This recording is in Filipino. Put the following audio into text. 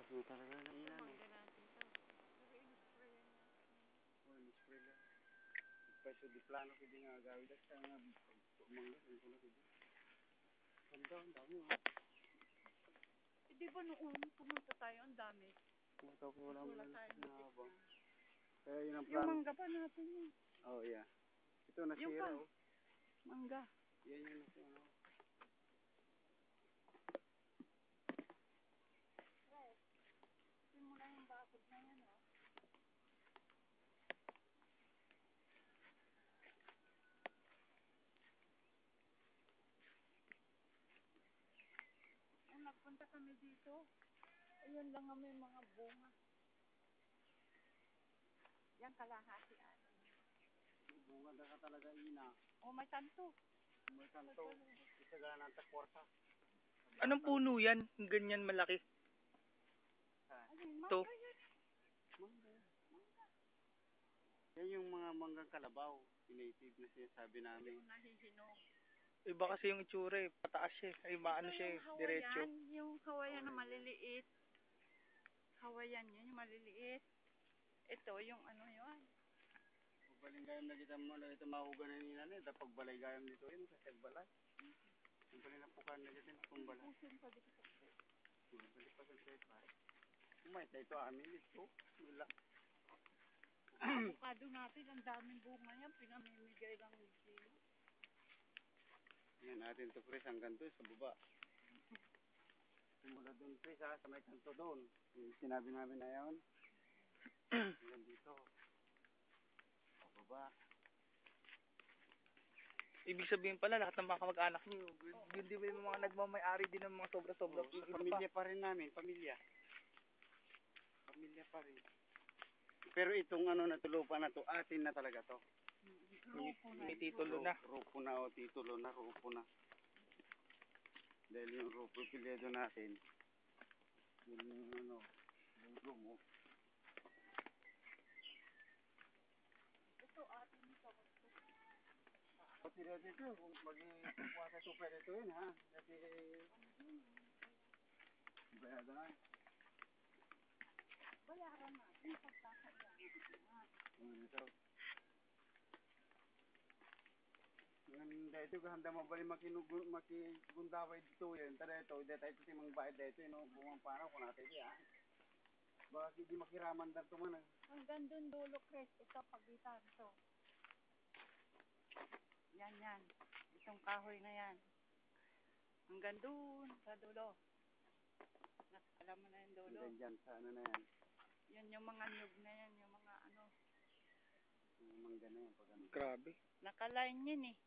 Yung talaga na ilan eh. Mangga natin to. Pero in-spray yan yata. Oh, in-spray lang. Peso di plano ko din nga gawin. Dahil sa nga umangga. Ang kuna ko din. Ganda, ang dami oh. Eh, di ba noon pumunta tayo, ang dami. Pumunta ko wala Wala mo tayo na habang. Kaya yun ang yung plano. mangga pa natin yun. Oh, yeah. Ito nasira oh. Mangga. Yan yung nasira oh. Simula yung bakod na yan, oh. Nung nagpunta kami dito, ayun lang nga may mga bunga. Yan kalahati ata. Bunga na ka talaga ina. Oh, may tanto. May kanto. Isa gana ng takwarta. Anong puno yan? Ganyan malaki. Ayun, To. mangga yan. Mangga. Yan yung mga manggang kalabaw. Native na sinasabi namin. Yung nahihinog. Iba kasi yung itsura eh. Pataas siya eh. Ay, maano siya eh. Diretso. Yung Hawaiian na maliliit. Hawaiian yun, yung maliliit. Ito, yung ano yun. Pagbaling gayam na kita mo, na ito mahuganan nila na. Tapag balay gayam dito yun, kasi balay. Yung pala napukan na dito, kung balay. Pusin pa dito sa Balik pa sa pare. Umay, ito amin dito. Wala. avocado natin, ang daming bunga yan. Pinamimigay lang ng kilo. Yan natin to Chris, hanggang doon sa baba. Simula doon Chris ha, sa may kanto doon. Yung sinabi namin na yun. Hanggang dito. Sa baba. Ibig sabihin pala, lahat ng mga kamag-anak niyo, yun di ba yung mga nagmamayari din ng mga sobra-sobra. Oh, pamilya pa rin namin, pamilya. Pamilya pa rin. Pero itong ano na tulupan na to, atin na talaga to. May titulo na. Rupo na o titulo na, rupo na. Dahil yung rupo piledo natin, yung ano, yung rumo. Ito, atin ito. Pati rin ito, kung mag-ipuwata ito, pwede ito yun ha. Kasi, bayada na. Bayaran natin pagkakaya. Ito. Dito handa mabali makigundaway dito yan. Tada ito, dito tayo timang bayad dito, bumang panaw ko natin yan. Baka hindi makiraman dito man. Hanggang dun dulo, Chris. Ito, pagitan. Ito. Yan. Itong kahoy na yan. Hanggang dun sa dulo. Alam mo na yung dulo. Hanggang dyan, sa ano na yan. Yan yung mga nyug na yan. Yung mga ano. Yung mangga na yan. Grabe. Nakaline yun eh.